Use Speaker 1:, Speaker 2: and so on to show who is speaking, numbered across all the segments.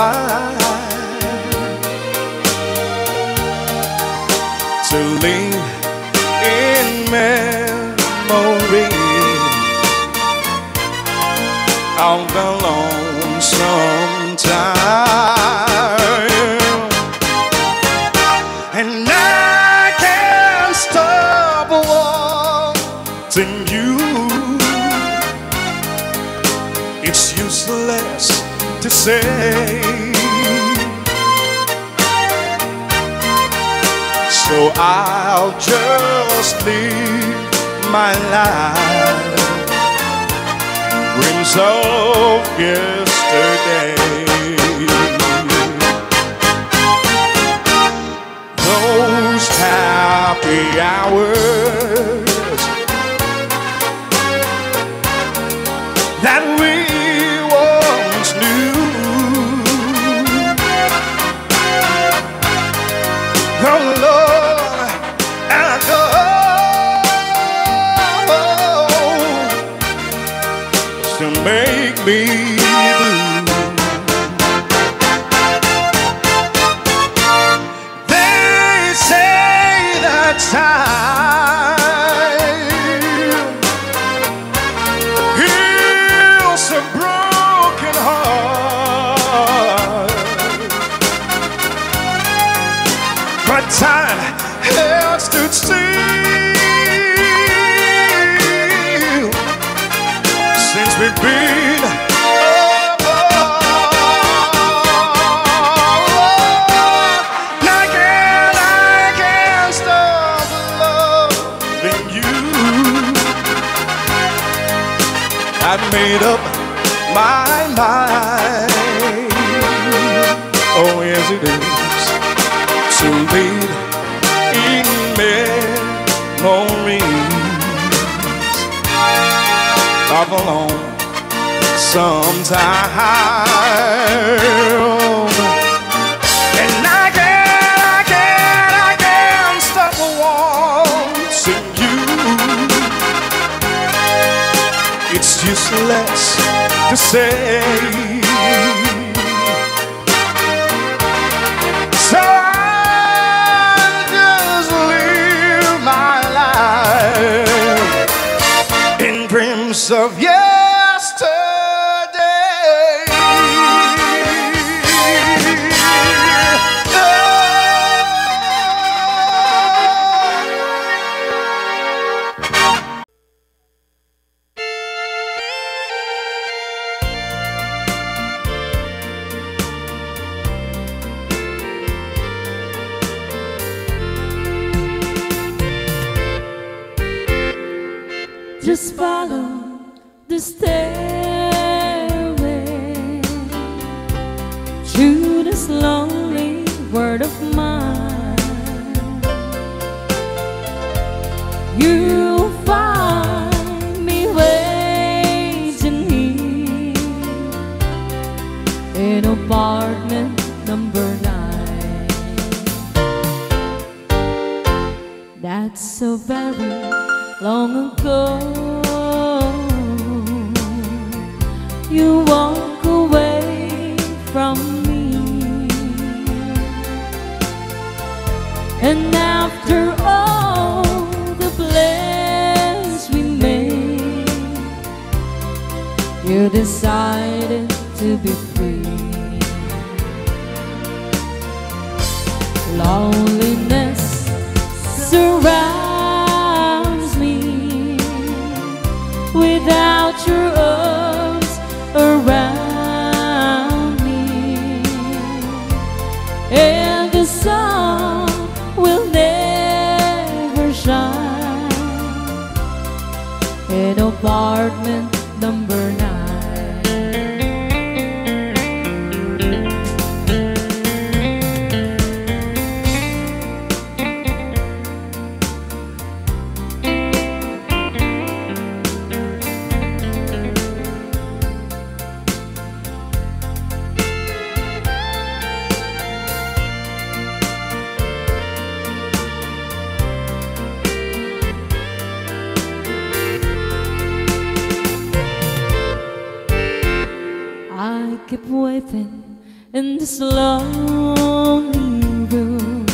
Speaker 1: mind to live in memory of the lonesome time, and I can't stop wanting you. It's useless to say, so I'll just live my life in dreams of yesterday. Those happy hours that we once knew, oh Lord, ago, to make me blue. They say that time heals a broken heart, but time has stood still since we've been apart. I can't stop loving you. I've made up my mind, oh yes it is, to live in memories of a lonesome time, and I can't stop wanting you. It's useless to say, so I'll just live my life in dreams of yesterday.
Speaker 2: Just follow the stairway through this lonely world of mine. You'll find me waiting here in apartment number 9. That's so very long ago. You walk away from me, and after all the plans we made, you decided to be free. Loneliness surrounds me without your arms around me, and the sun will never shine in apartment number 9. I keep waiting in this lonely room,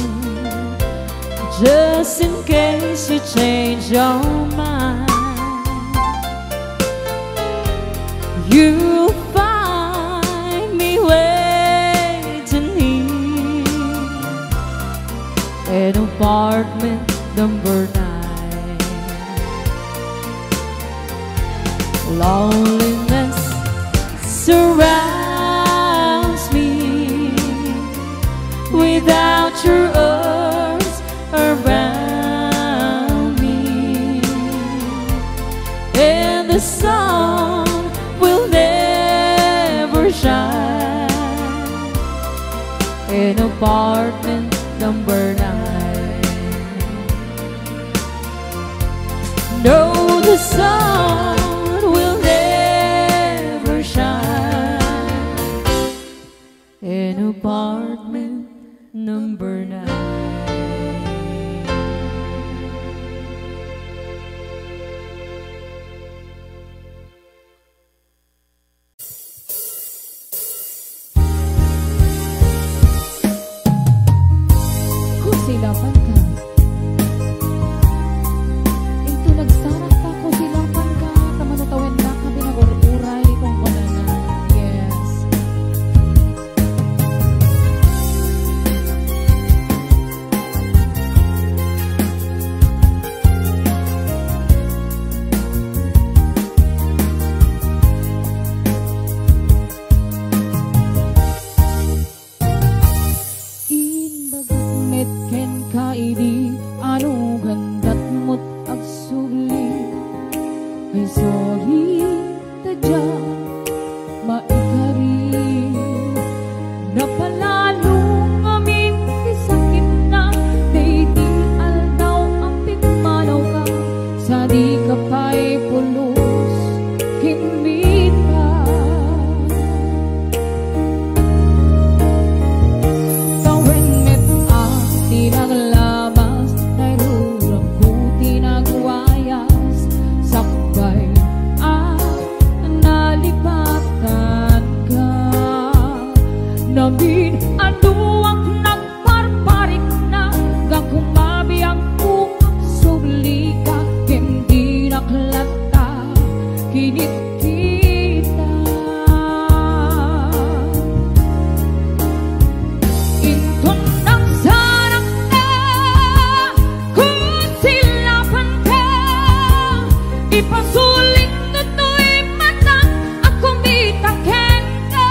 Speaker 2: just in case you change your mind. You'll find me waiting here in apartment number 9. Loneliness surrounds me without your arms around me, and the sun will never shine in apartment number 9. No, the sun will never shine in apartment number 9.
Speaker 3: Kusilapan ka. Ito nagsarak pa kusilapan ka. Tamanutawin na kami na uray kung kunanan. Yes. Inbagat ken kaidi anu gandat mut agsuli ay sorry tadya maikari napalalo ngamin isakit na dayti aldaw ang pigmanaw ka sa di kapay pulos kimita. Naglabas, nairurang kuti nagwayas, sakbay at nalipatan ka. Namin anuang nagparparik na, gakumabi ang ukang suli ka, hindi naklata, kinit kita. Inton ng sarang ipasuling na to'y mata akong bitaken ka.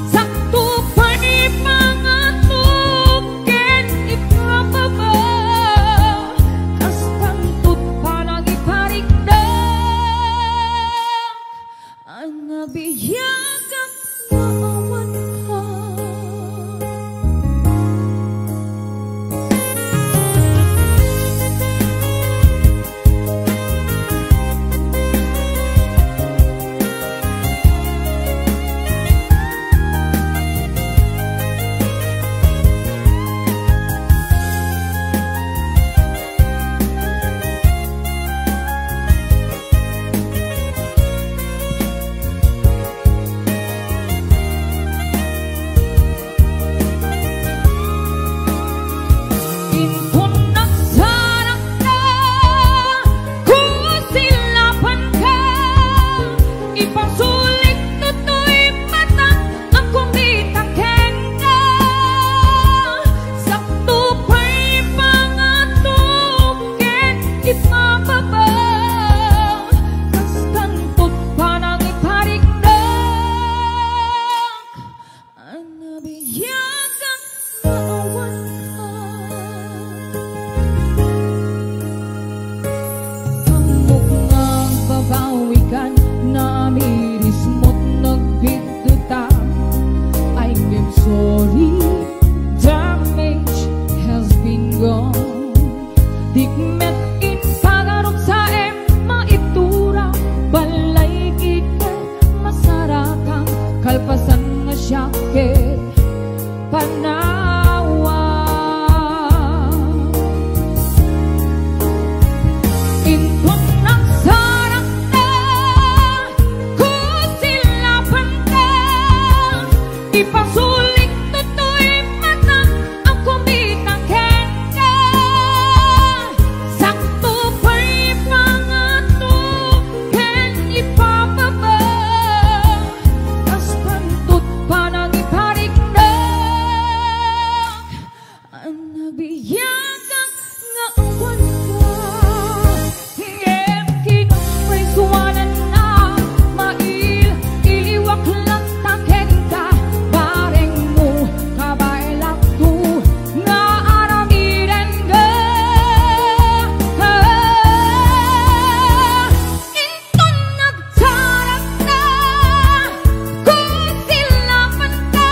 Speaker 3: Sakto pa ni mga tuken ipababa, kastang tut pa nang iparigdak ang nabiyagap na awan ka. Sorry, damage has been gone. Digmet in pagarong sa maitura, balay ikat masarakang kalpasan nga syakit panawa. Inton ng sarang na kusilapan ka,
Speaker 2: Ipasulik toto'y mata ang kumitaken ka. Sakto pa'y pangato ken ipapaba. Kas pantut pa nang iparik na ang nabiyagang nga awan ka. Hingem kinumay suwanan na mail iliwak lang taken ka. Bareng mo kabailak tu nga aramiren ka. Inton nagsarat na kung silapan ka.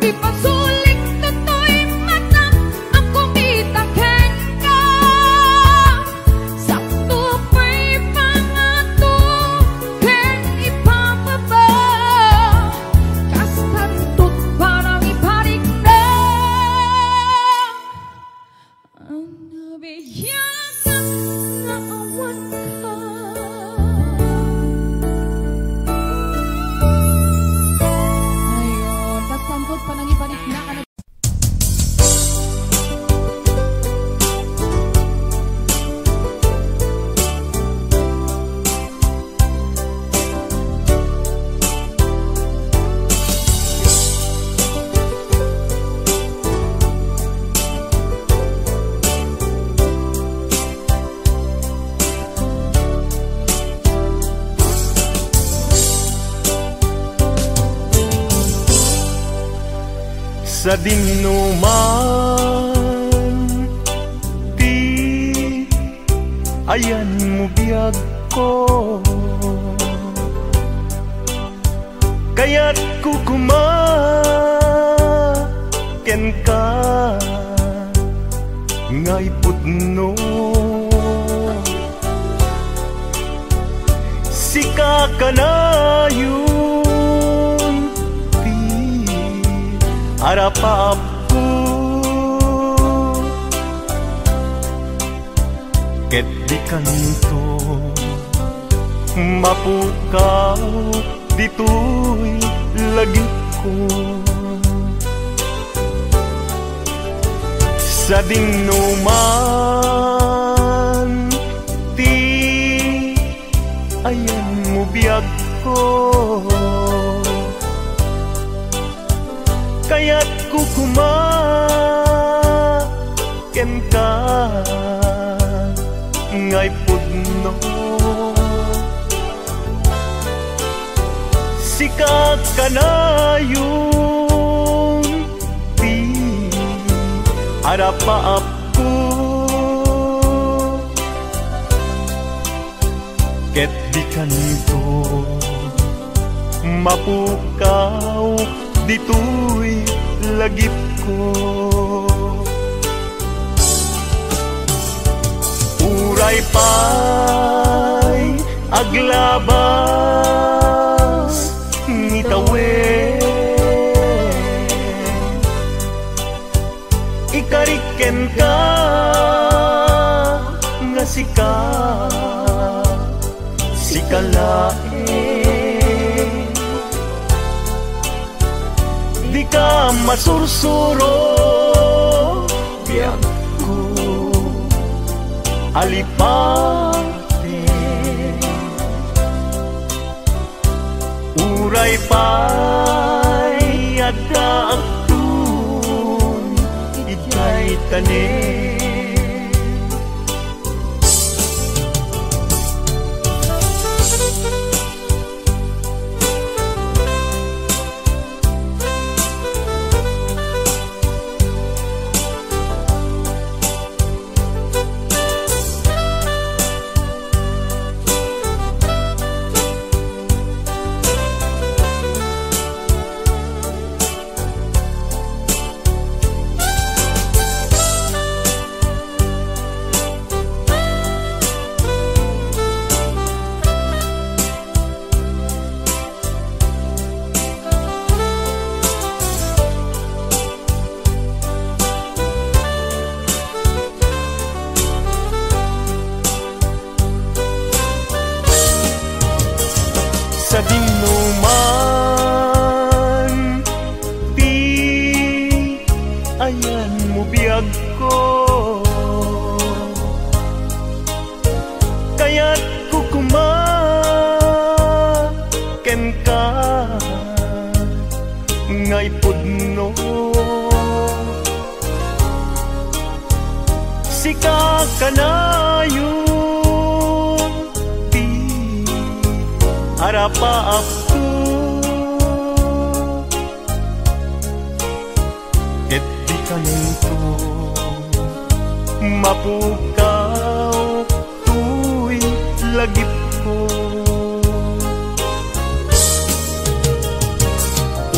Speaker 2: Ipasulik toto'y mata ang kumitaken ka. Sakto pa'y pangato ken ipapaba. Kas pantut parang iparik na ang nabiyagang nga awan ka. Ayun, kas pantut pa nang iparik na ka.
Speaker 4: Sa dinuman di ayan mo biyag ko, kaya't kukumaken ka ngay putno. Sika ka na yun harapap ko, ket di kanto mapukaw dito'y lagi ko. Sa dinuman di ayan mo biyag ko, kaya't kukumaken ka ngay pudno. Sikat ka na yung di harapaap ko, ket di kanto mapukaw dito'y lagip ko. Uray pa'y aglabas ngitawen, ikariken ka nga sikalaen. Di ka masursuro biyak ko alipate. Uray pa'y adda agtun ikay tanen. jay pudno sika kanayong ti harapa apto ket di kanento mapukaw tuy lagip ko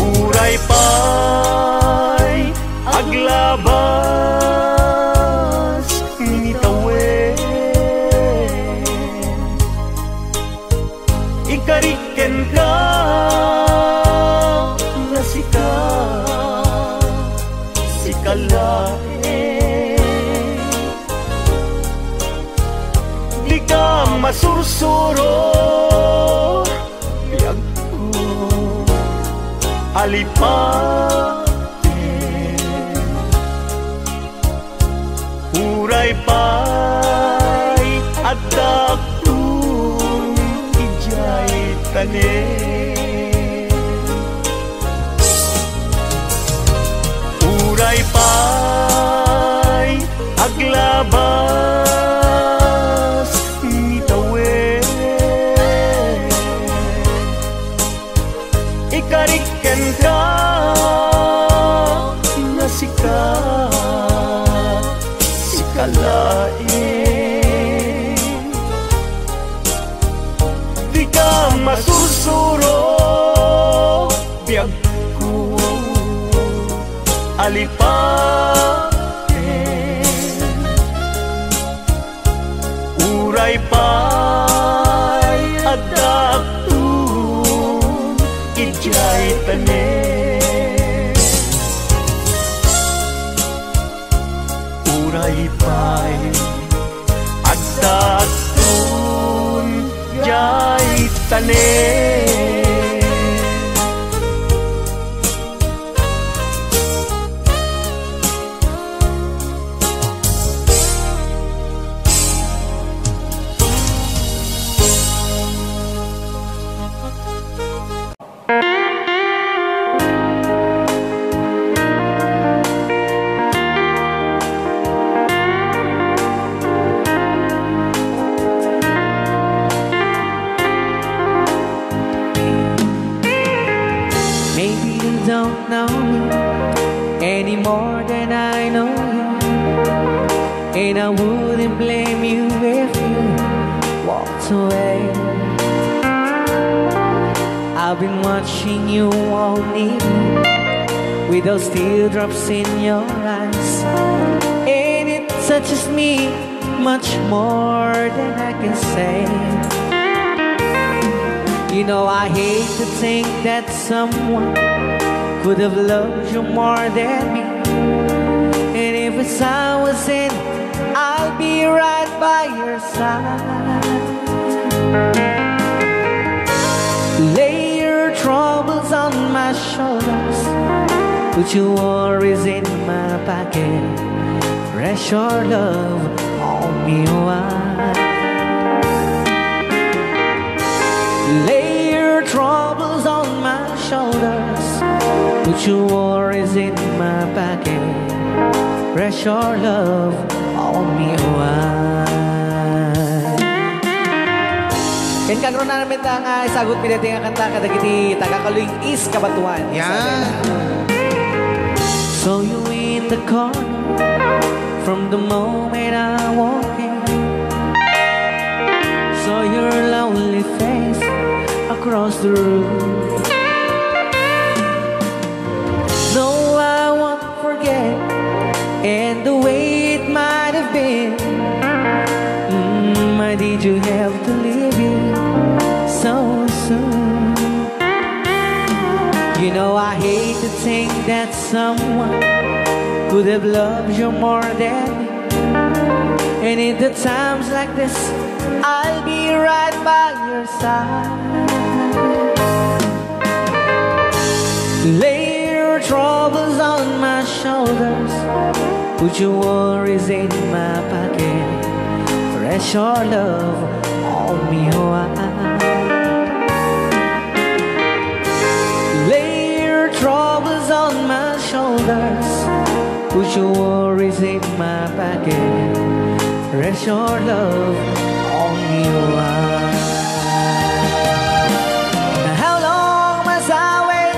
Speaker 4: uray pa'y aglabas minitawen ikariken ka nasika sikalae di ka masursuro biyag ko alipate uray pa'y adaktung ijay tanen uray pa'y aglabas nitawen ikariken ka nasika sikalain di ka masursuro biyag ko alipaten uray pa'y adaktung ijay tanen uray pa'y adaktung ijay tanen
Speaker 5: Maybe you don't know me any more than I know you, and I wouldn't blame you if you walked away. I've been watching you all evening with those teardrops in your eyes, and it touches me much more than I can say. You know I hate to think that someone could have loved you more than me, and if it's I was in, I'll be right by your side. Lay your troubles on my shoulders, put your worries in my pocket, rest your love on me wide. Lay your troubles on my shoulders, put your worries in my pocket, rest your love on me wide. Yan kagro na namin ta nga isagot pinati nga kanta kadagiti tagakaluing is kabatuan.
Speaker 1: Yeah.
Speaker 5: So you in the corner from the moment I walk in, saw your lonely face across the room. No, I won't forget, and the way it might have been. Why did you have to leave it so soon? You know I hate to think that someone could have loved you more than me, and in the times like this I'll be right by your side. Lay your troubles on my shoulders, put your worries in my pocket, rest your love on me wide. Lay your troubles on shoulders, put your worries in my pocket, rest your love on me. How long must I wait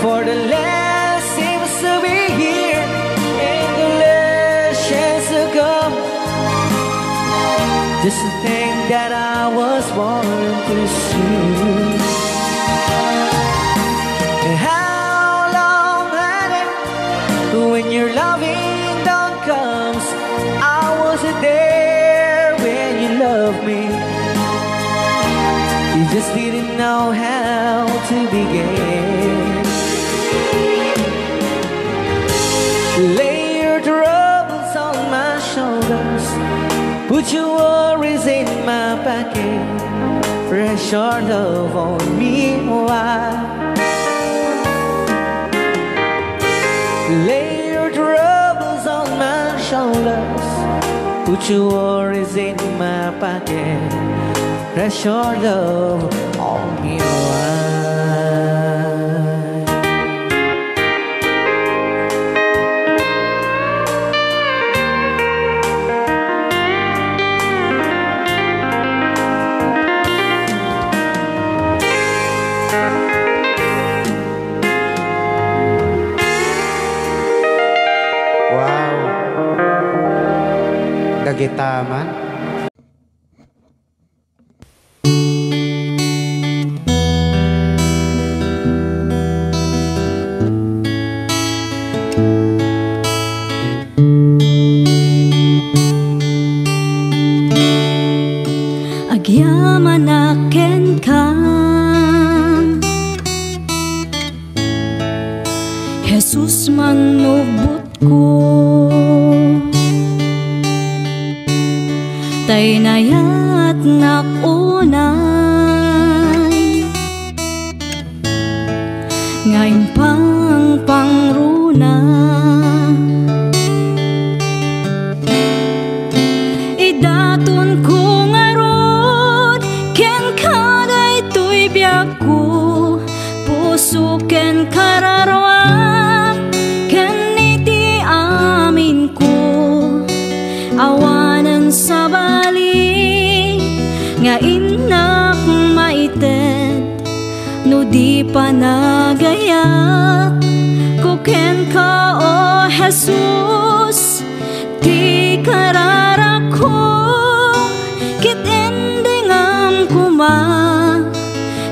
Speaker 5: for the last seems to be here and the last chance to come? Just to think that I was born to see. How long had it when your loving dawn comes? I wasn't there when you loved me. You just didn't know how to begin. Lay your troubles on my shoulders, put your worries in my pocket, rest your love on me. Why? Lay your troubles on my shoulders, put your worries in my pocket, rest your love on me.
Speaker 6: Wow, dagitaman.
Speaker 2: Agyaman aken ka, Jesus manubot ko, tay nayat nakunay, ngayon pang pangruna. Idaton ko ngarod, ken kaday tuy biyak ko, puso ken kararwa, ken iti amin ko, awanan sa bali, nga inak maited, no di pa nagayat, ko ken ka o Jesus, ti karara ko, kit endingam kuma,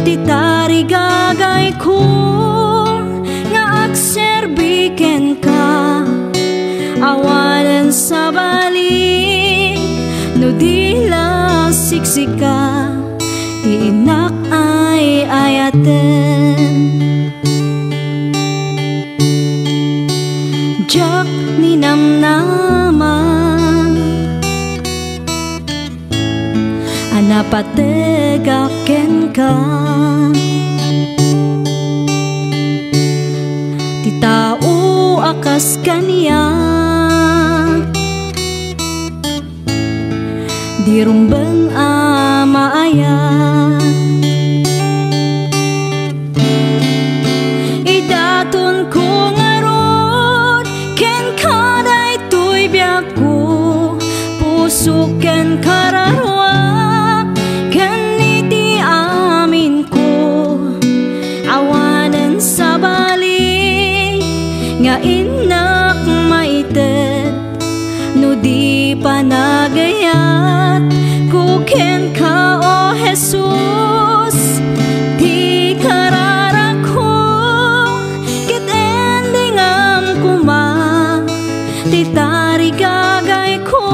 Speaker 2: ti tarigagay ko, nga agserbiken ka, awalan sa bali, no di la siksika, ti inak ay ayaten. Jak ni namnama, anapategaken ka, ti tao akas kaniya, di rumbeng amaayat. Idaton ko ngarod, ken kaday tuy biyak ko, puso ken kararwa, ken iti amin ko, awanan sa bali, nga inak maited, no di pa nagayat, ko ken ka o Jesus, ti karara ko, kit endingam kuma, ti tarigagay ko,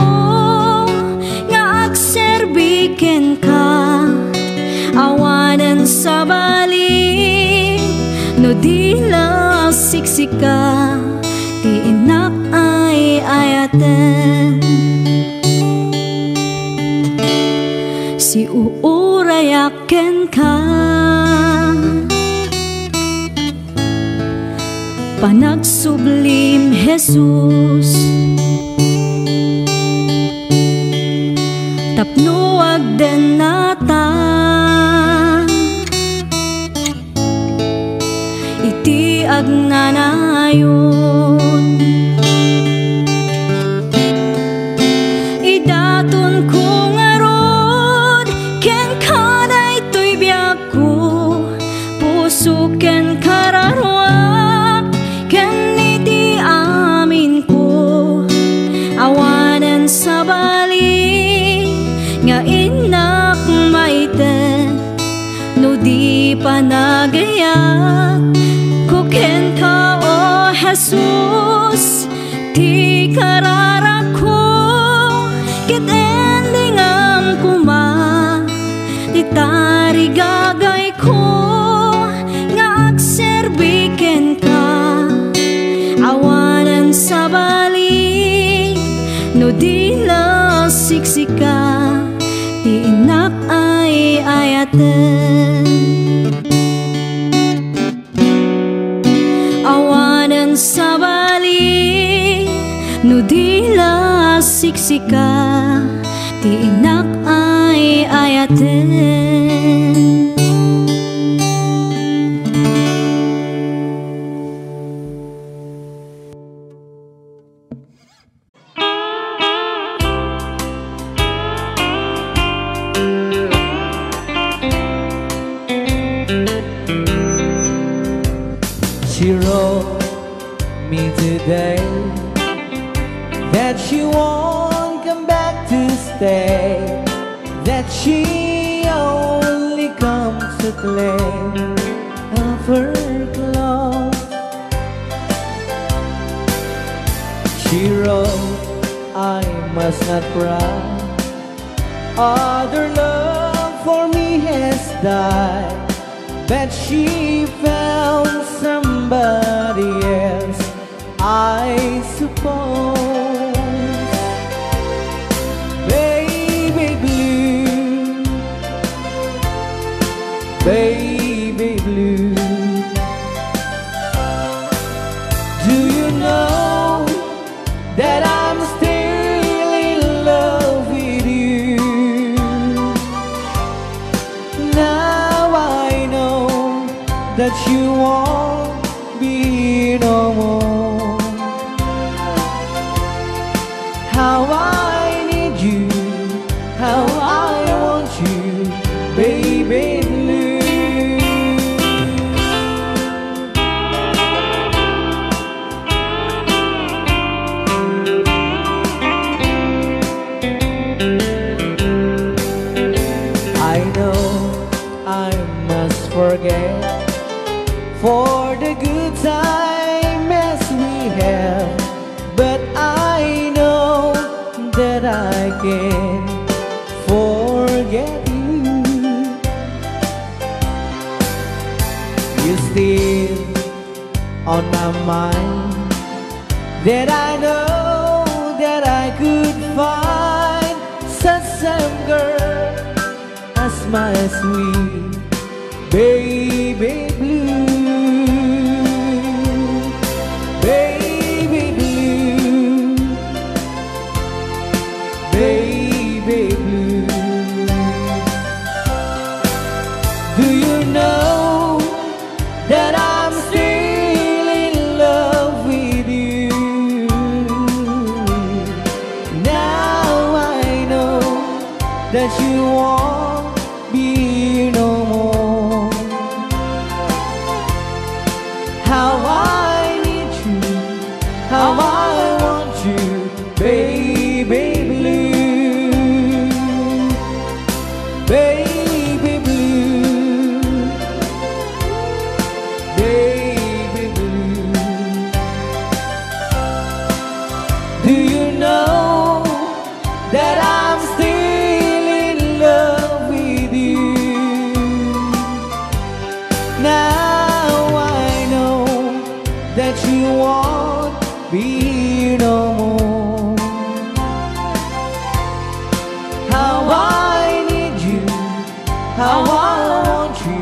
Speaker 2: nga agserbiken ka, awanan sa bali, no di la siksika, ti inak ay ayaten. Si uurayaken ka, panagsublim Jesus, tapno agden nata, iti agnanayon. Idaton ko ngarod ken kanay to'y biyak ko, puso ken kararwak ken iti amin ko. Awanan sa bali nga inak maiten, no di panagayat ko ken ka o Jesus. Ti kararak ko ket endingam kuma, ti tarigagay ko nga agserbi ken ka. Awanan sa bali no di lasiksika, ti inak ay ayaten. Awanan sa bali no di lasiksika, ti inak ay ayaten.
Speaker 5: She wrote me today that she won't come back to stay, that she only comes to claim of her clothes. She wrote, I must not cry, other love for me has died, but she found somebody else, I suppose. Baby blue, baby blue, do you know that I'm still in love with you? Now I know that you won't be no more. How I need you, how I want you, baby blue. I know I must forget for the good time as we have, but I know that I can forget you. You're still on my mind, that I know that I could find such some girl as my sweet baby blue. Baby blue, baby blue, do you know that I'm still in love with you? Now I know that you won't be no more. How I need you, how I want you, baby blue, baby blue, baby blue. Do you know that I'm still in love with you? Now I know that you won't be no more. How I need you, how I want you,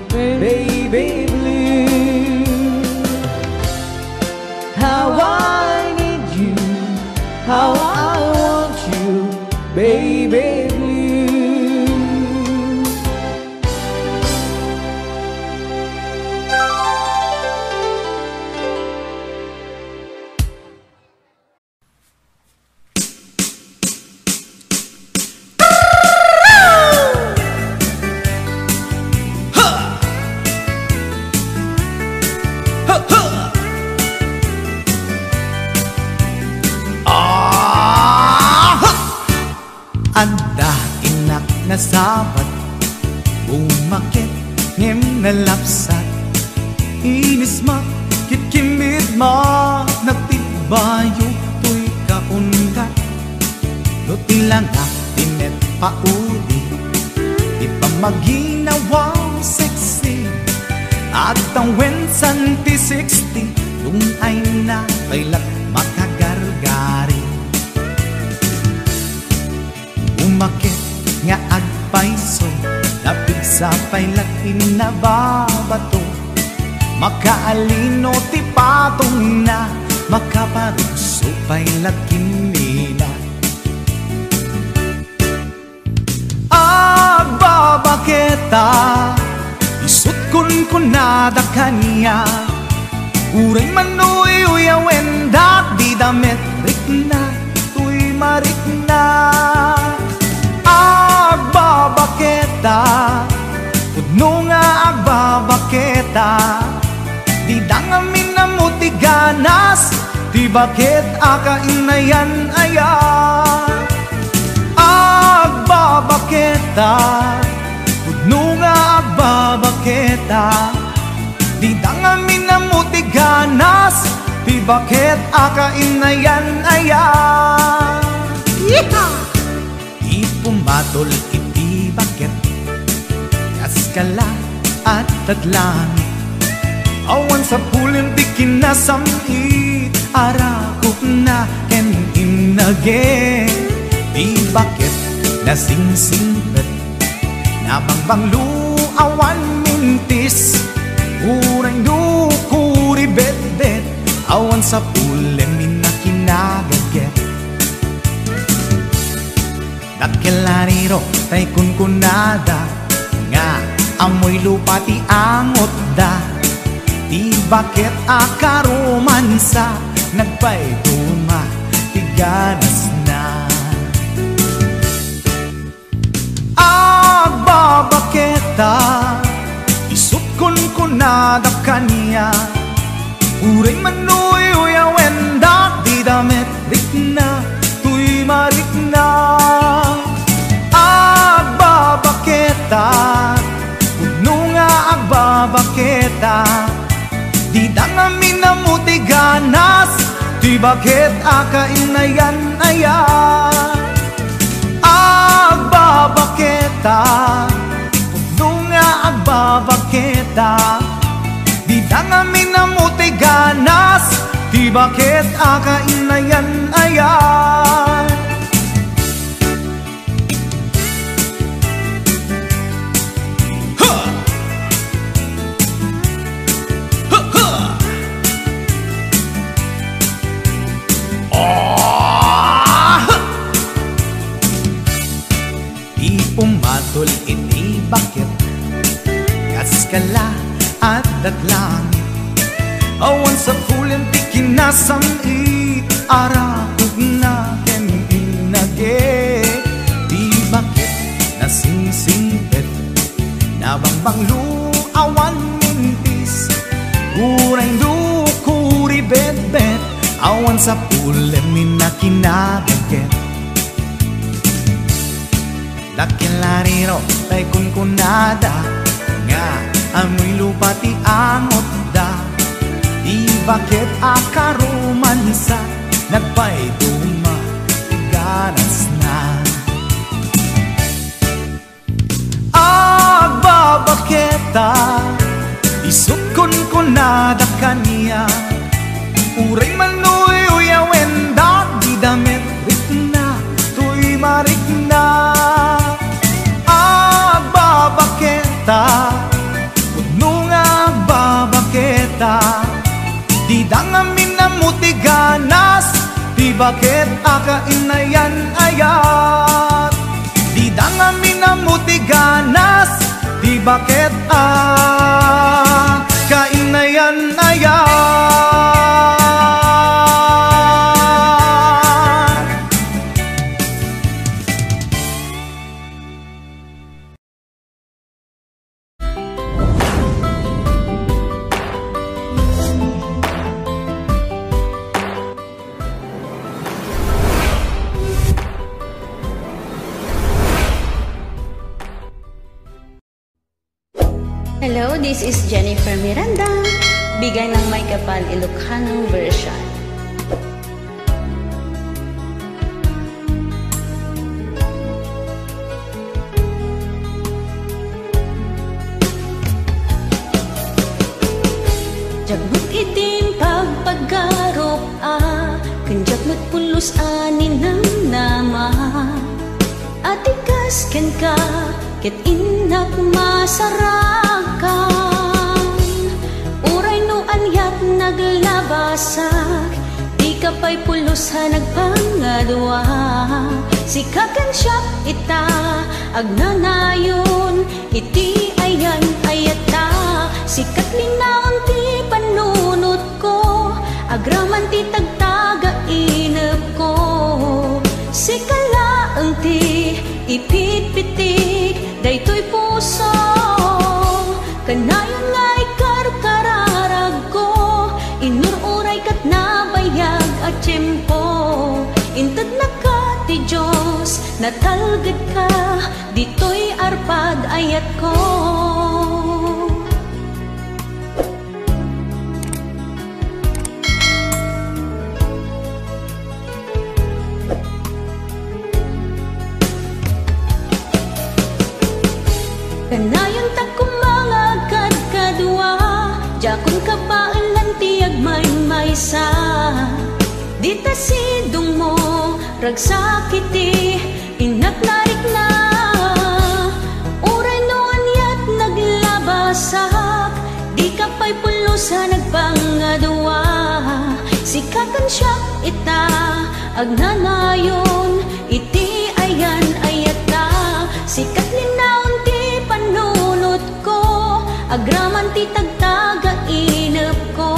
Speaker 5: baby blue. How I need you, how I want you, baby blue.
Speaker 7: Anda inak na sabat, umakit ngem na lapsat. Inis ma, kitkimid ma, nagtibayo to'y kaungat. Lutilang tinet paudi, ipamaginawaw sexy. At ang wensan ti 60, yung ay na kailat makagargari. Umakit nga agpaiso, napigsa pailat inababato. Makaalino ti patong na, makaparuso pailat kinila. Agbabaketa, isut kun nada kanya. Uray manuy uyawen dak di damit rikna, tuy marikna. Agbabaketa, pudno nga agbabaketa. Di dangamin na mo ti ganas, di bakit akainayan aya. Agbabaketa, pudno nga agbabaketa. Di dangamin na mo ti ganas, di bakit akainayan aya. Ipumatol iti bakit, kaskala at tadlangit. Awan sa pulin di kinasamit, arakop na ken inage. Di bakit nasingsingpet, nabangbanglu awan mintis. Urang dukuri bet-bet, awan sa pulin minakinagaget. Dakilariro tay kunkunada, nga amoy lupa ti angot da. Di bakit akaromansa, nagpaiduma, tiganas na. Agbabaketa, isut kunkunada kanya. Uray manuy uyawen dak di damit rikna, tuy marikna. Agbabaketa, pudno nga agbabaketa. Di dangamin na mo ti ganas, di bakit akainayan aya. Agbabaketa, pudno nga agbabaketa. Di dangamin na mo ti ganas, di bakit akainayan aya. Pumatol iti bakit, kaskala at datlangit. Awan sa pulin ti kinasamit, arakog na ken inage. Di bakit nasingsingpet, nabangbanglu awan mintis. Urang dukuri bet-bet, awan sa pulin minakinabaget. Dakilariro tay kunkunada, nga amoy lupa ti angot da. Di bakit akaromansa, nagpaiduma, ganas na. Agbabaketa, isut kunkunada kanya. Uray manuy uyawen dak di damit rikna, tuy marikna. Agbabaketa, pudno nga agbabaketa. Di dangamin na mo ti ganas, di bakit akainayan ayat. Di dangamin na mo ti ganas, di bakit akainayan ayat.
Speaker 8: Hello, this is Jennifer Miranda. Bigay ng May Kapal Ilocano version. Jagbut itim pagpaggarop kanjak magpulos anin ng nama. Atikas ken ka ket inak masarakan. Uray no anyat naglabasak, di ka pa'y pulos ha nagpangadwa. Sikakan siya ita agnanayon, iti ayan ayata. Sikat linaon ti panunot ko, agraman ti tagtaga inep ko. Sikalaang ti ipit-pitik, daytoy puso. Kanayon nga'y karkararag ko, inururay kat nabayag at tiyempo. Intad na ka ti Diyos, natalgad ka, dito'y arpad ayat ko. Kanayon tak kumangagad kadwa, jakon kapailan tiyag may-maysa. Dita sidong mo, ragsakiti, inak narik na. Uray no anyat naglabasak, di ka pa'y pulusan nagpangadwa. Sikakan siya ita, agnanayon, iti ayan ayata. Sikat linaon ti panunot ko, agraman ti tagtaga inep ko.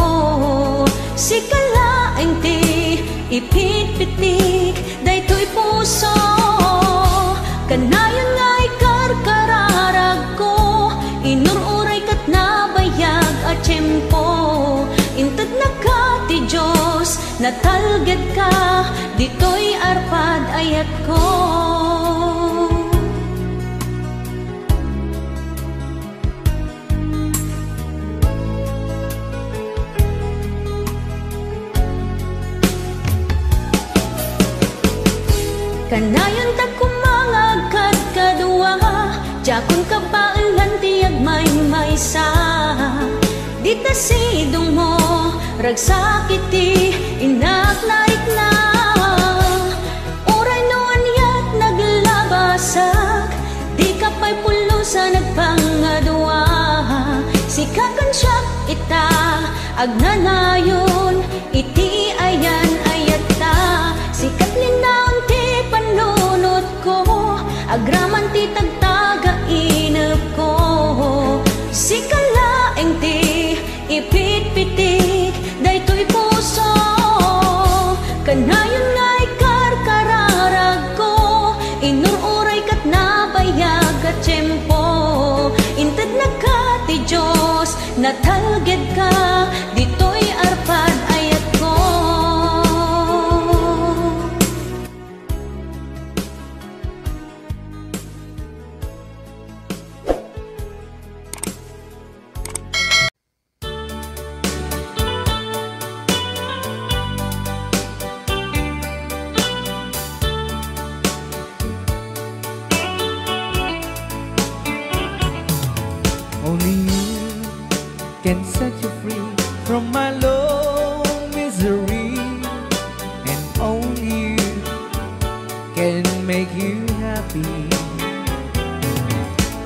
Speaker 8: Sikalaeng ti ipit-pitik, daytoy puso. Kanayon nga'y karkararag ko, inururay kat nabayag at tiyempo. Intad na ka ti Diyos, natalgad ka, dito'y arpad ayat ko. Kanayon tak kumangagad kadwa, jakon kapailan tiyag may-maysa. Dita sidong mo, ragsakiti, inak narik na. Uray no anyat naglabasak, di ka pa'y pulusan nagpangadwa. Sikakan siya ita, agnanayon, iti ayan ayata. Sikat linaon ti panunot ko, agraman ti tagtaga inep ko. Sikalaeng ti ipit-pitik, daytoy puso. Kanayon nga'y karkararag ko, inururay kat nabayag at tiyempo. Intad na ka ti Diyos, natalgad ka, dito'y arpad ayat ko.
Speaker 5: Only you can set you free from my long misery, and only you can make you happy.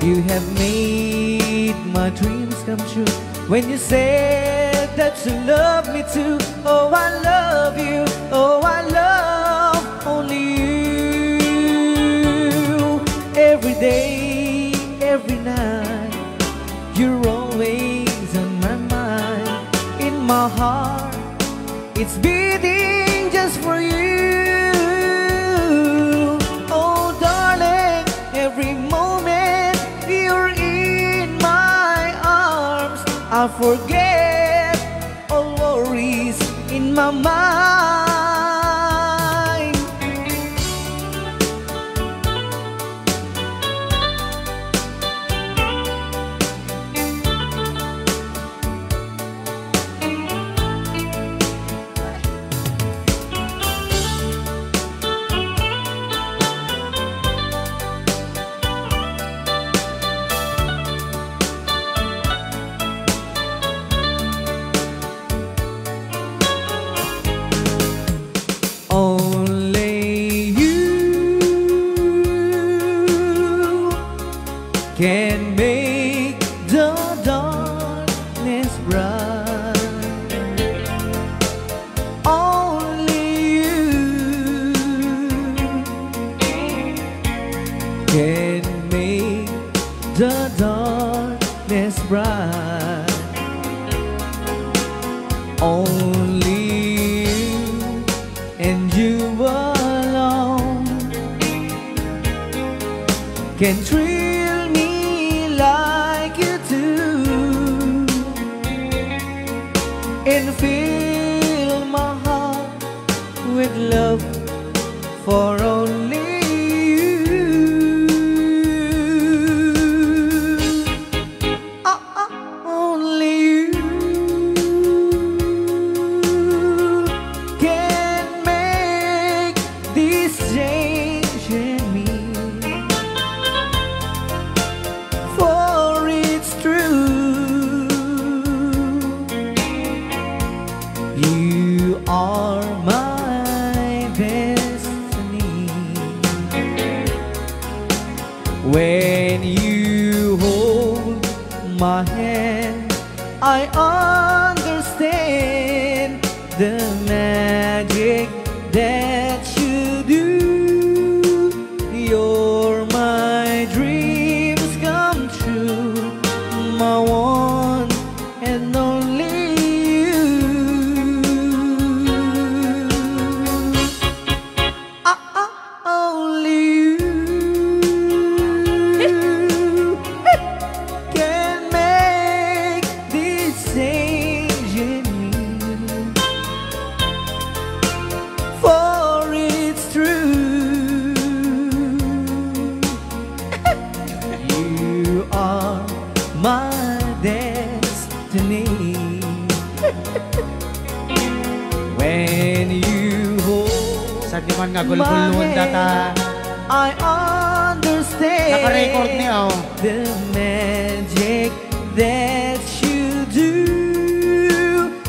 Speaker 5: You have made my dreams come true when you said that you love me too. Oh, I love you. Oh, I love only you. Every day, every night, you're always on my mind. In my heart, it's beating just for you. Oh, darling, every moment you're in my arms, I forget all worries in my mind. Only you and you alone can thrill me like you do and fill my heart with love for only when you hold my hand, I understand the magic that you do. You're my dreams come true, my one and only you. Only you can make this change in me, for it's true. You are my destiny. When you hold
Speaker 6: Sa di man nga gulgulon data.
Speaker 5: I understand
Speaker 6: Naka-record niya oh.
Speaker 5: the magic that you do.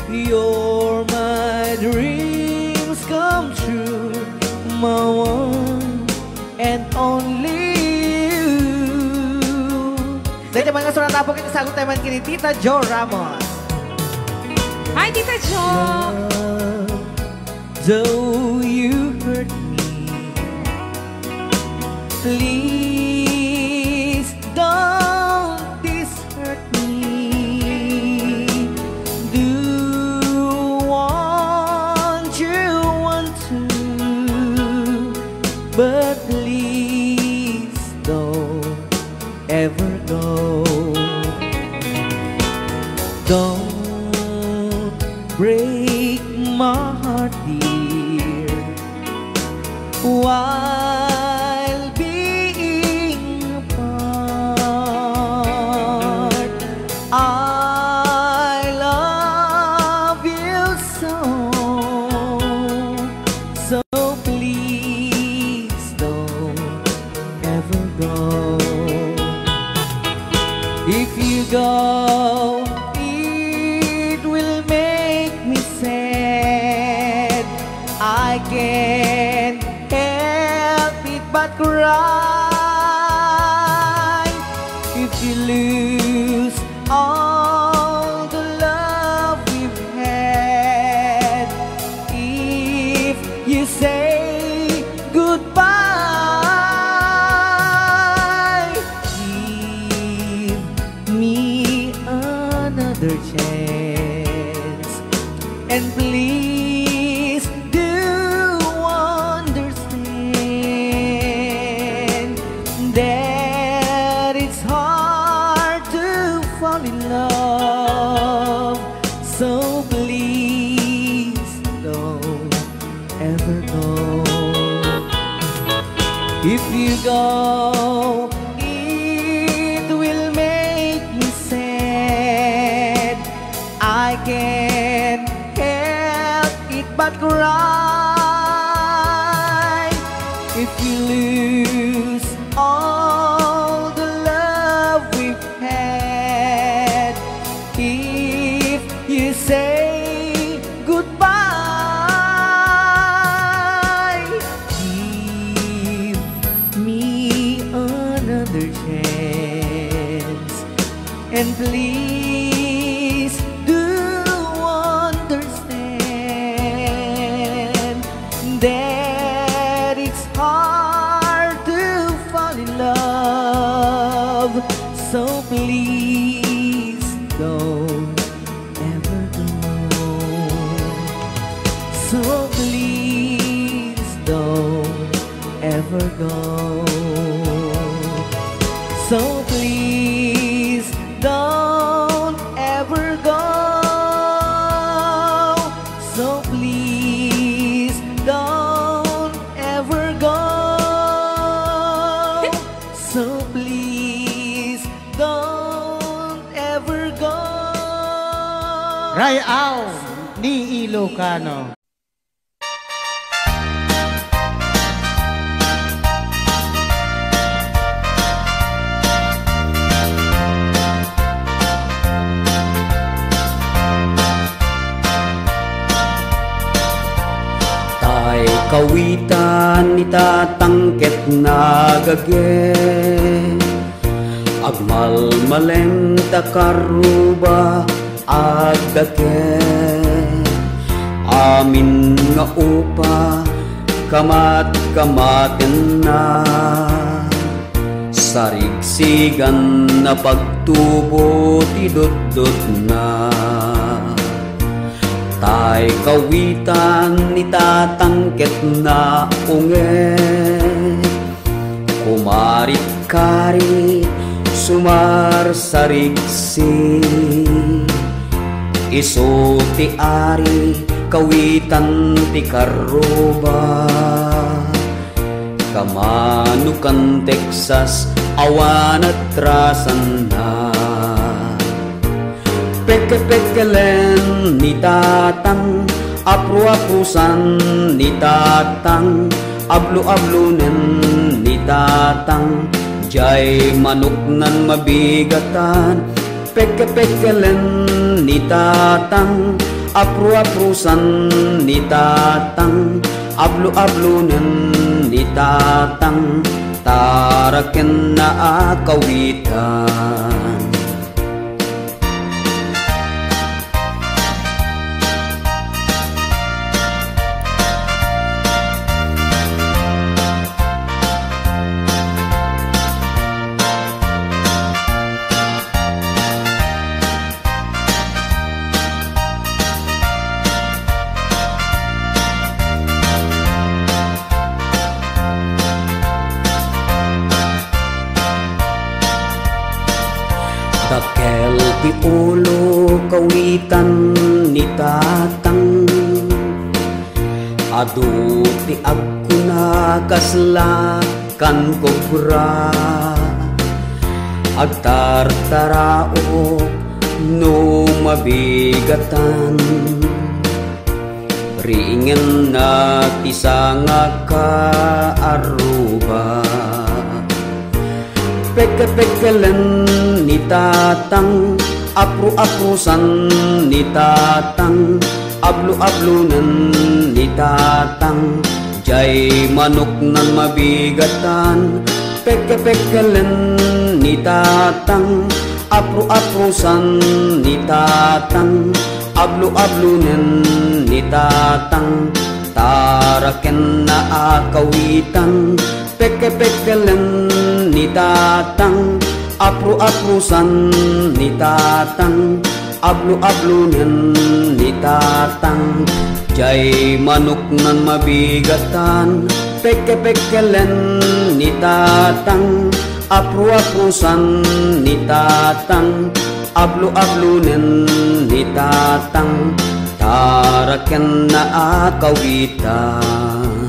Speaker 5: You're my dreams come true, my one and only you. Dahil mga surat po kita sagot tayo man kini Tita Jo Ramos.
Speaker 3: Hi, Tita Jo!
Speaker 5: Though you hurt me, please don't dishurt me. Do want to, but please don't ever go. Don't break my heart, dear, while being apart. I love you so please don't ever go. If you go, it will make me sad. I can't help it but cry. If you lose all the love we've had, if you say goodbye, give me another chance, and please do understand that it's hard to fall in love. So please don't ever go. If you go, it will make me sad. I can't help it but cry. If you lose all the love we've had, if you say goodbye, give me another chance, and please do understand that it's hard to fall in love. So please don't ever go. So please don't ever go. So please don't ever go. So please don't ever go. So please don't ever go.
Speaker 6: Rayaw ni Ilocano.
Speaker 9: Kawitan itatangket nagage agmalmaleng takaruba agdake amin nga upa kamat-kamaten na sarigsigan na pagtubo tidot-dot na tay kawitan itatangket na unge kumarit-kari sumar sarigsi iso ti ari kawitan ti karuba kamanukan Texas awan at rasan na peke-pekelen ni tatang apru-aprusan ni tatang ablu-ablunen ni tatang jay manok nan mabigatan peke-pekelen ni tatang apru-aprusan ni tatang ablu-ablunen ni tatang taraken na akawitan. Dakel ti ulo kawitan ni tatang adu ti agkuna kaslakan kobra agtartarao no mabigatan ringen na ti sanga kaaruba peke-pekelen ni tatang apru-aprusan ni tatang ablu-ablunan ni tatang jay manok nan mabigatan peke-pekelen ni tatang apru-aprusan ni tatang ablu-ablunan ni tatang taraken na akawitan peke-pekelen ni tatang apru-aprusan ni tatang ablu-ablunen ni tatang jay manok nan mabigatan peke-pekelen ni tatang apru-aprusan ni tatang ablu-ablunen ni tatang taraken na akawitan.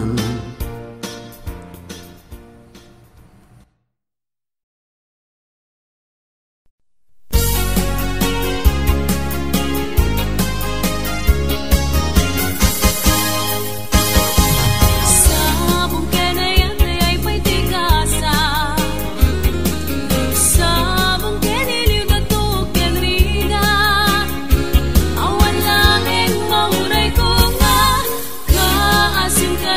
Speaker 8: Awan langit mauray ko nga kaasin ka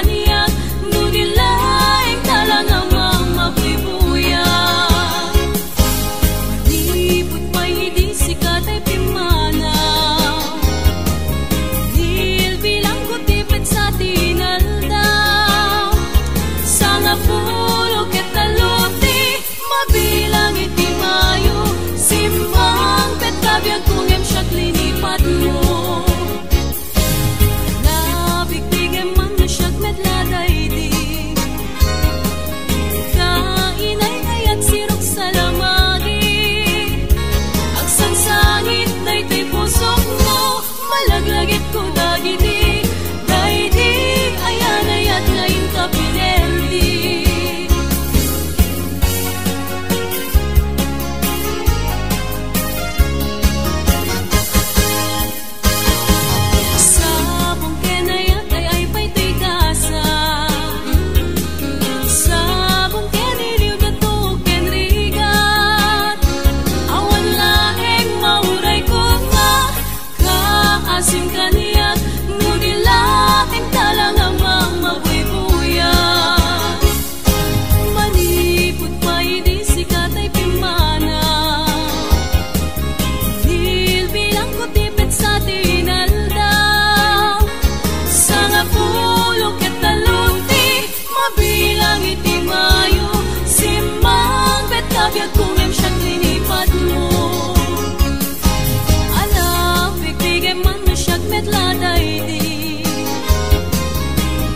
Speaker 8: daydi.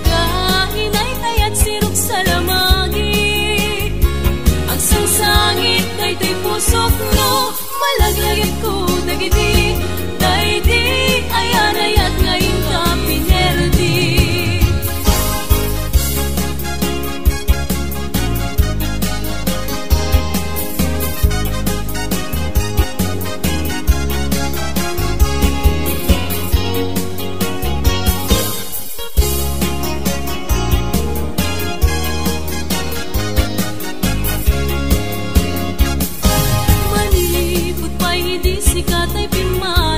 Speaker 8: Kahinay kayat sirok sa lamagi, ang sangsangit daytoy pusok no, malaglagit ko dagiti. Daydi ayan ayat ngayon ka pinerdi. Malipot pa'y di sikat ay pinman,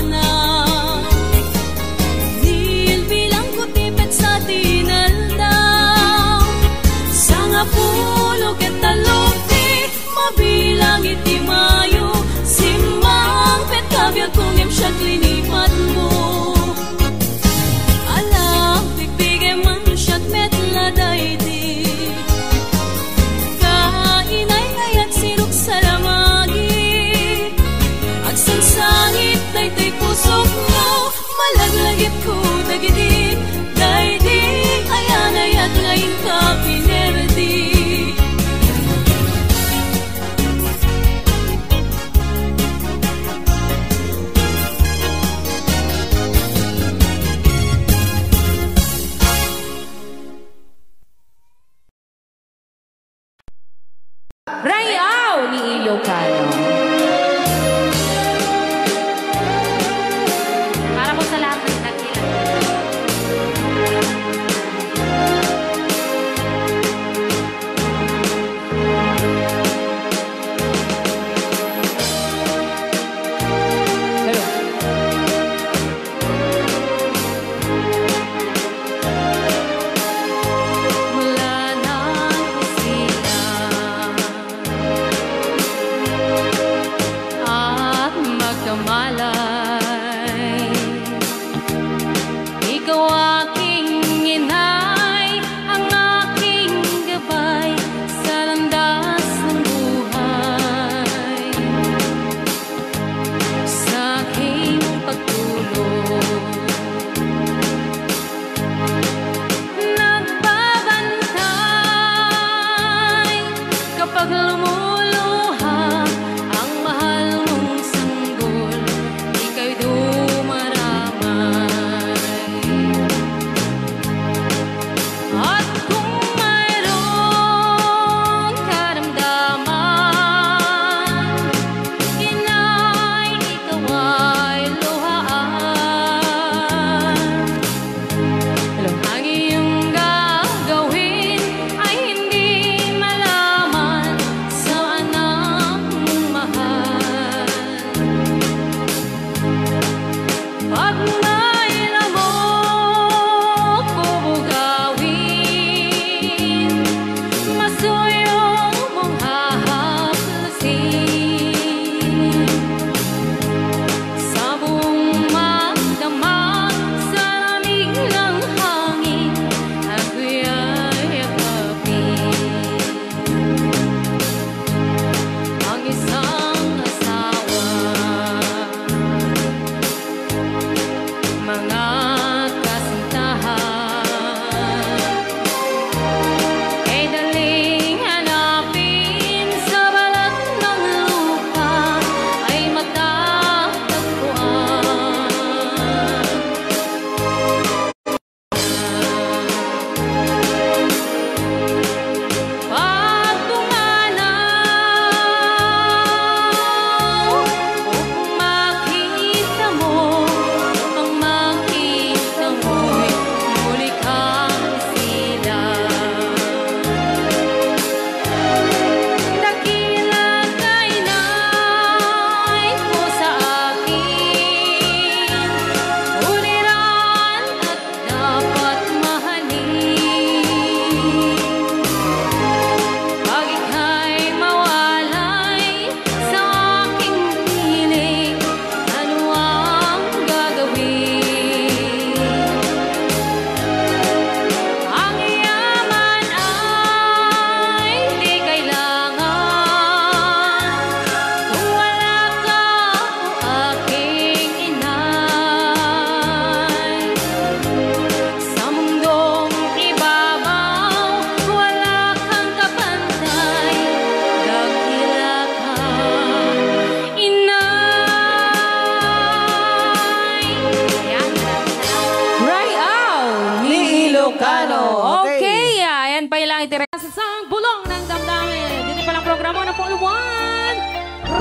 Speaker 2: sang bulong ng damdamin. Dito palang programa na po iwan.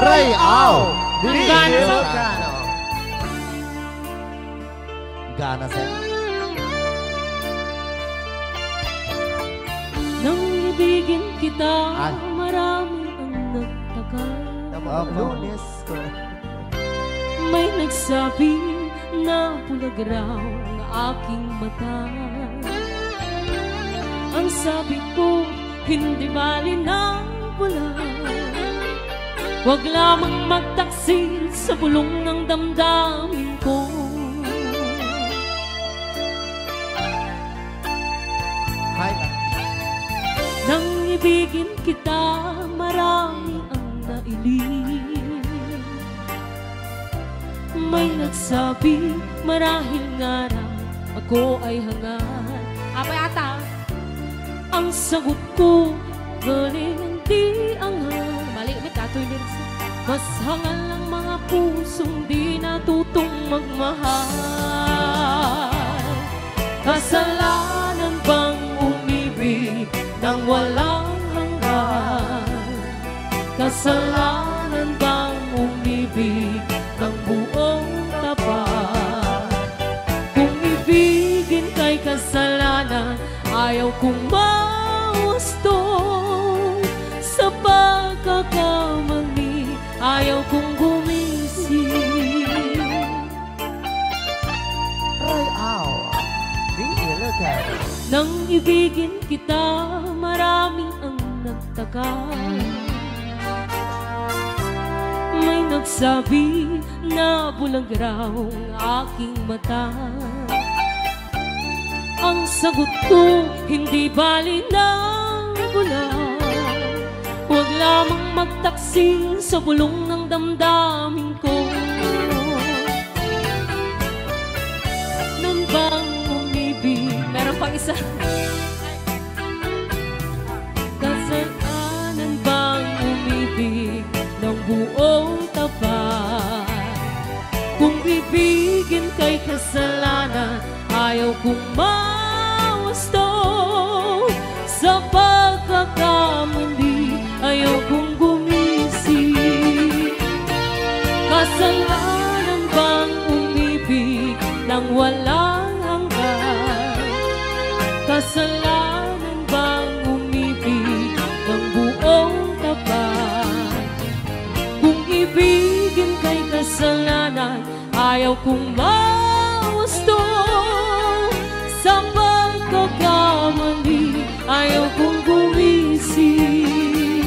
Speaker 6: Ray Au!
Speaker 2: Gana sa...
Speaker 6: Gana sa...
Speaker 2: Nang ibigin kita, marami ang nagtaka.
Speaker 6: Lunes.
Speaker 2: May nagsabi na bulag raw ang aking mata. Ang sabi ko, hindi bali ng bulag. Huwag lamang magtaksil sa bulong ng damdamin ko. Nang ibigin kita, marami ang nailing. May nagsabi, marahil nga raw ako ay hangat. Apay ata, ang sagot ko, galing hindi anghang. Mali, may katoy lyrics. Mas hangal ang mga pusong di natutong magmahal. Kasalanan bang umibig nang walang hanggan? Kasalanan bang umibig ng buong tapat? Kung ibigin kay kasalanan, ayaw kong mawasto. Sa pagkakamali, ayaw kong gumising.
Speaker 6: Ray Au! Di ilagay.
Speaker 2: Nang ibigin kita, marami ang nagtaka. May nagsabi na bulag raw ang aking mata. Ang sagot ko, hindi bali ng bulag. Huwag lamang magtaksil sa bulong ng damdamin ko. Nang bang umibig, meron pang isa. Kasalanan bang umibig ng buong tapat? Kung ibigin kay kasalanan, ayaw kong mawasto. Sa pagkakamali, ayaw kong gumising. Kasalanan bang umibig nang walang hanggan? Kasalanan bang umibig ng buong tapat? Kung ibigin kay kasalanan, ayaw kong mawasto. Sa pagkakamali, ayaw kong gumising.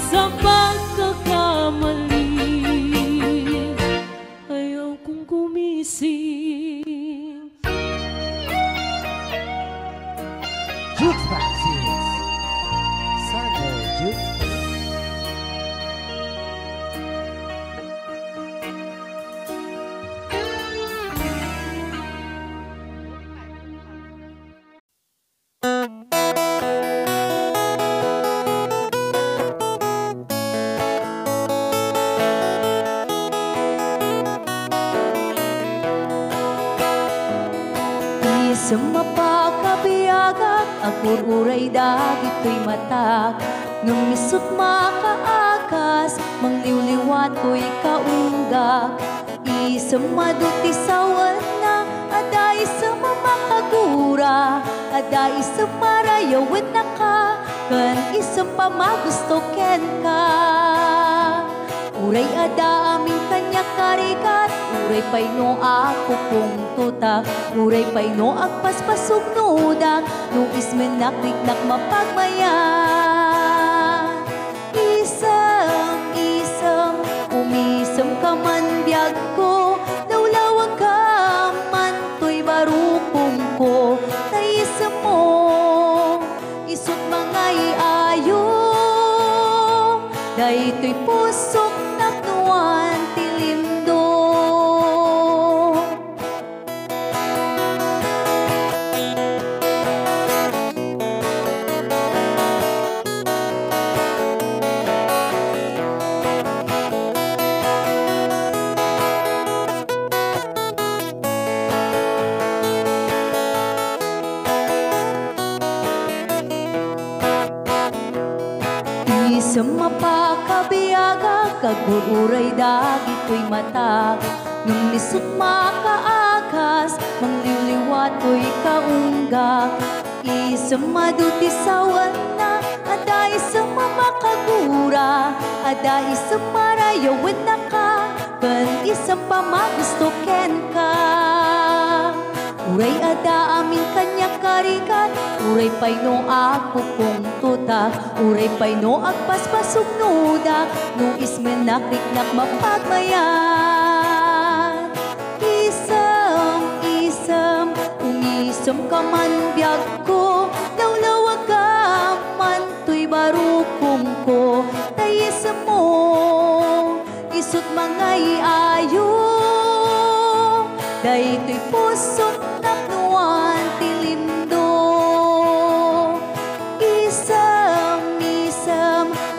Speaker 2: Sa pagkakamali, ayaw kong gumising.
Speaker 6: Jukes Back Series. Sunday Jukes.
Speaker 8: Sa mapakabiyagak, agur-uray dagito'y matak. Nung misut makaakas, mangliwliwat ko'y kaunggak. Isang maduti sawan na, aday sa mamakagura. Aday sa marayawan na ka, kan isang pamagusto ken ka. Uray ada aming kanya karikat, uray pay no ako kong tutak, uray pay no agpaspasog nudak, no ismen nakriknak mapagmayan. Isam, umisam ka man biyag ko, lawlawag ka man to'y barukong ko, taisam mo, isut mga iayo, dahi to'y pusok naknuan tilimdo. sa mapakabiyaga, kagururay dagito'y mata. Nung lisot makaagas, mangliliwato'y kaungga. Isang maduti sawan na, ada isang mamakagura, ada isang marayawin na ka, kan isang pamagustoken ka. Uray ada amin kanya karikat, uray pay no agpupong tuta, uray pay no agpaspasog nuda, no ismen nakriknak mapagmayan. Isam, umisam ka man biyag ko, lawlawag ka man to'y barukong ko, tayisam mo, isut mga iayo, dahi to'y pusong napnuan tilindo. Isam,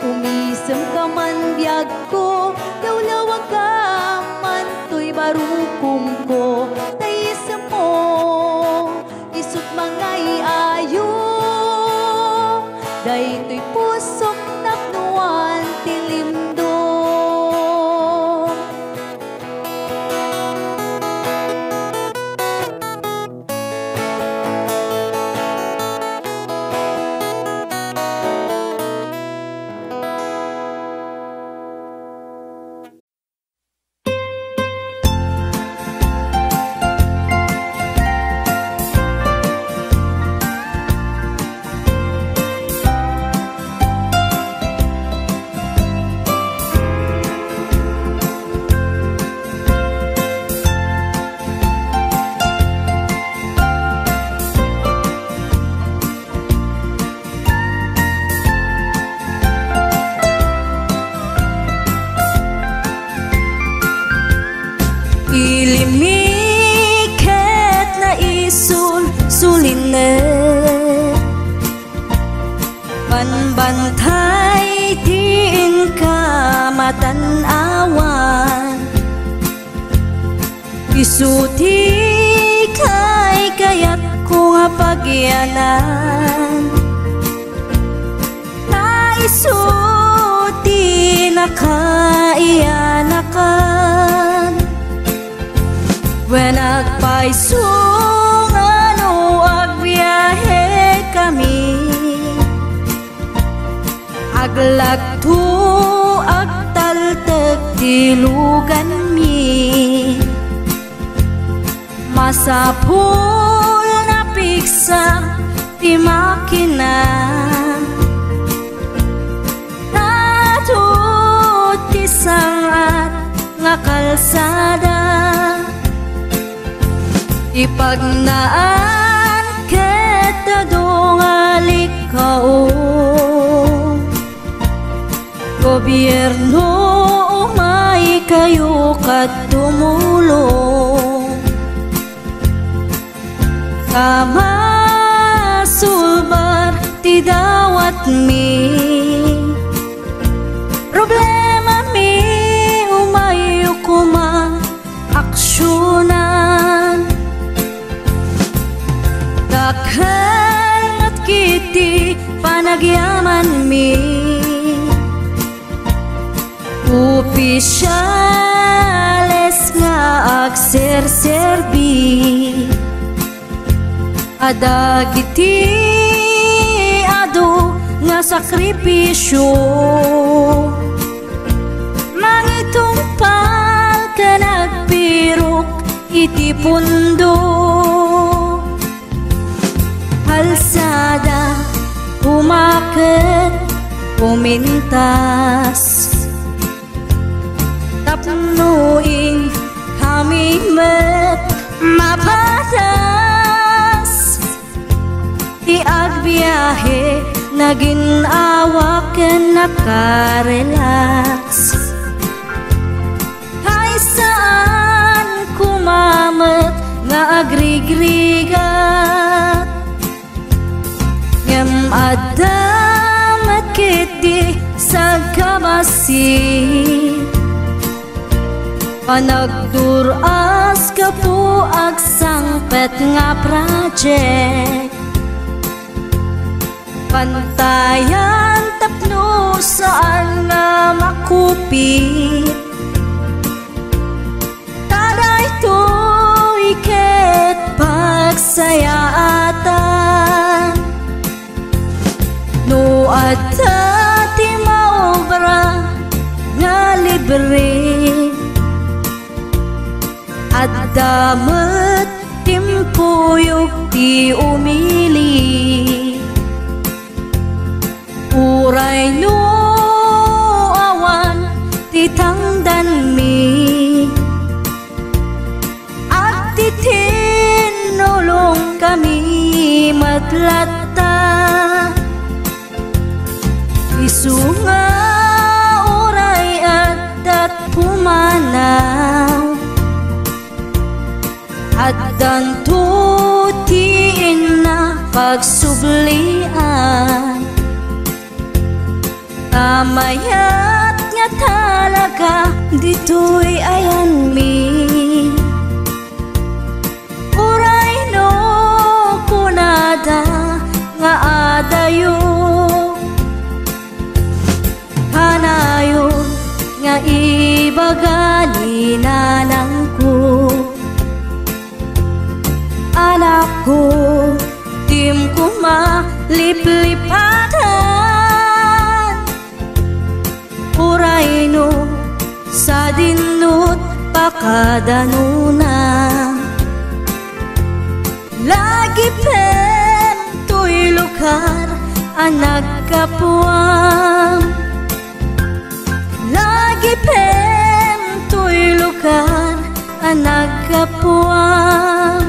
Speaker 8: umisam ka man biyag ko, lawlawag ka man to'y barukong ko, tayisam mo, isut mga iayo, dahi to'y pusong napnuan tilindo. Ilimiket na suline, panbantay din ka matanawan, isuti kay kayat ko nga pagyanan, na isuti na kaiyanakan. When agpaisong ano agbiyahe kami, aglagto agtaltag tilugan mi, masapul na piksa ti makina, natut ti sangat nga kalsada. Ipagnaan kita dongalik kao, gobyerno umay kayo kat tumulong, sama sulbar ti dawat mi, problema mi umay ukuma aksyonan. Dakhan at kiti panagyaman mi, opisyales nga agserserbi, adagiti ado nga sakripisyo, mangitumpal ka nagpirok iti pundo. Kalsada, umakit, pumintas, tapnuin kami met mapatas. Iagbiyahe, naging awaken nakarelax. Hay saan kumamet nga agrigrigat, ngem adamat kiti sa kabasi, panagduras ka po agsangpet nga project. Pantayan tapno saan nga makupit, taday to'y ket pagsayaatan. No adta ti maobra nga libre, at damat timpuyog ti umili. Uray no awan ti tangdan mi, at ti tinulong kami matlatta. Isunga uray at pumanaw, at danto tiin na pagsublian. Tamayat nga talaga dito'y ayan mi. Uray no kunada nga adayo, hanayon nga ibagani nanang ko. Anak ko, tim ko maliplipatan. Uray no sa dinut pakadanuna, lagi pen to'y lugar ang nagkapuam. Lagi pen to'y lugar ang nagkapuam.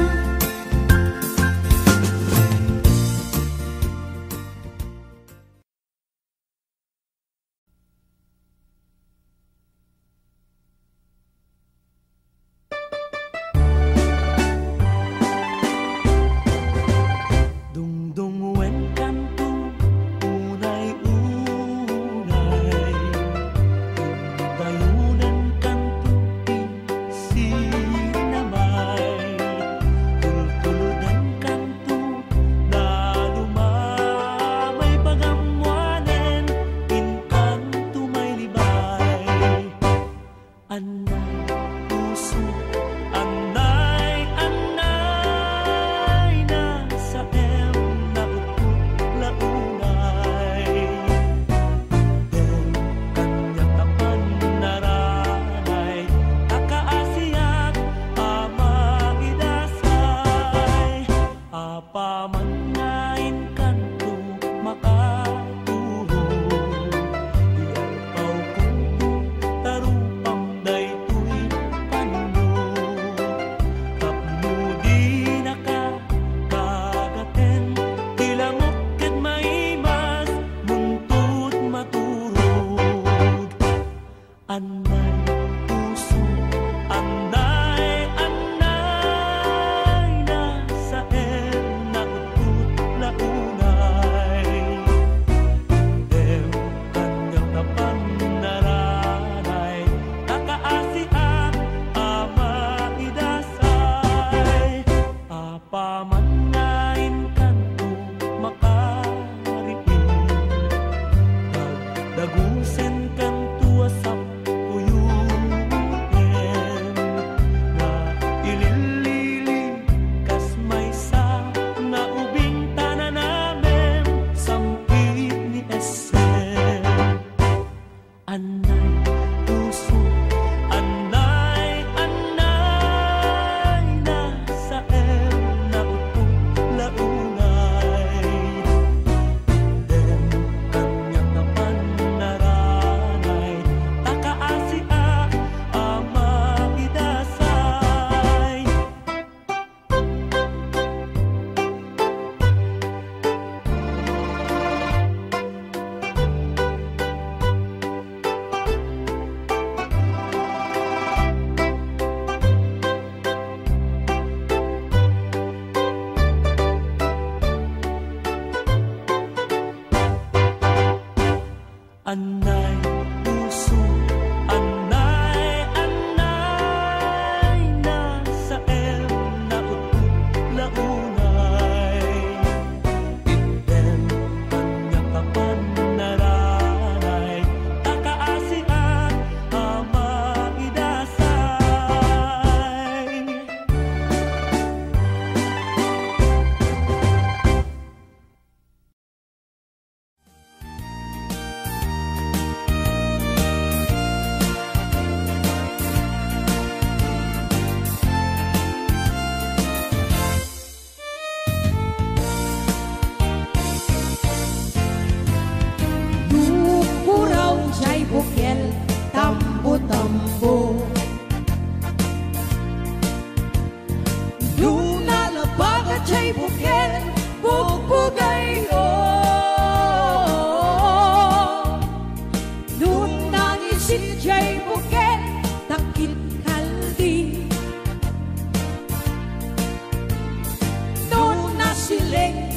Speaker 4: Anay puso, anay, anay, nasa el na utut launay. Tindem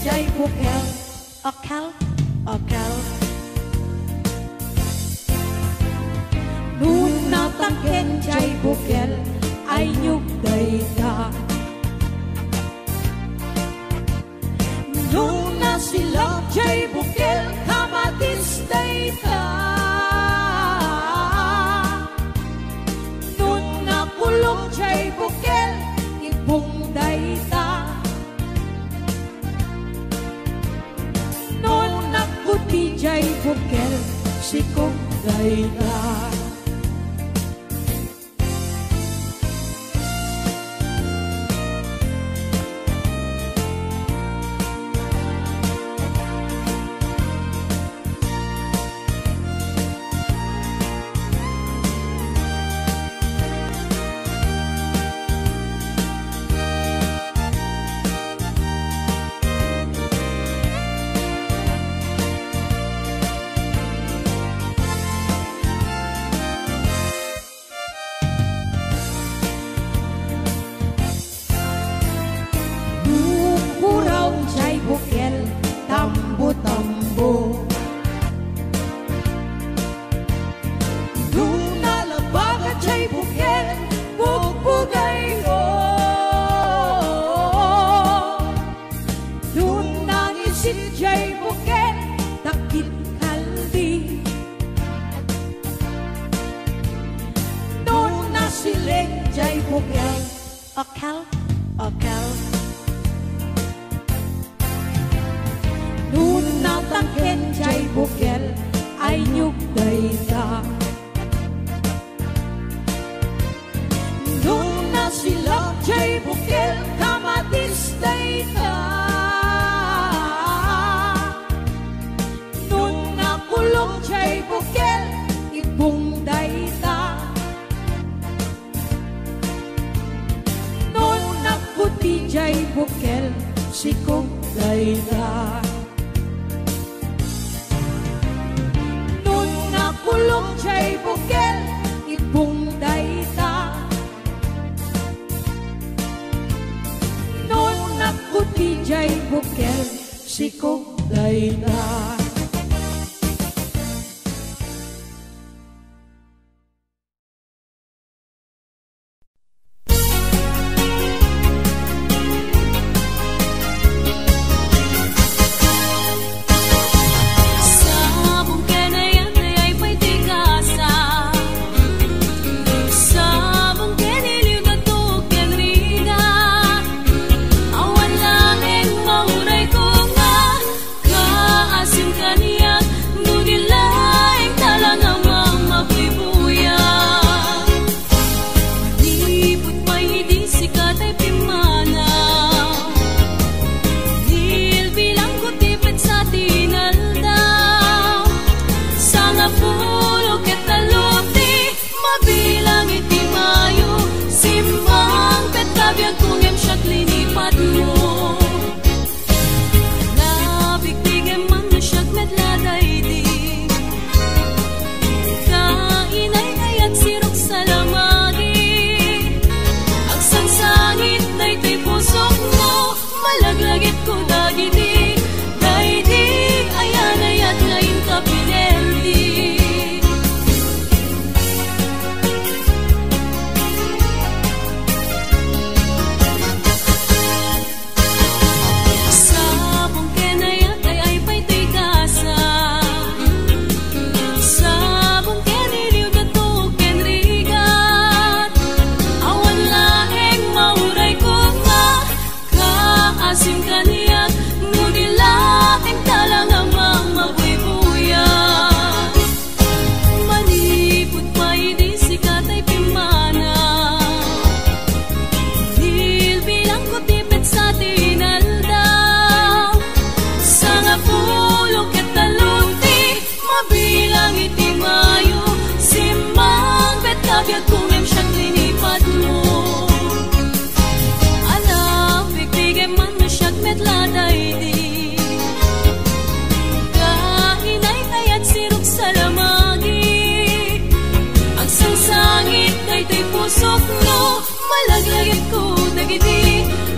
Speaker 10: jay bukel, akal, akal. Nung natangken jay bukel, ay nyug dayta. Nung nasilap jay bukel, kamatis dayta. Nung nakulong jay bukel, ibong dayta. Nung nakuti jay bukel, sikong dayta. Akal, akal. Nung natangken jay bukel, ay nyug dayta. Nung nasilap jay bukel, kamatis dayta. Nung nakulong jay bukel, ibong dayta. Puti jay bukel, sikong dayta. Nung nakulong jay bukel, ibong dayta. Nung nakuti jay bukel, sikong dayta.
Speaker 2: pusok mo, malaglagit ko dagiti.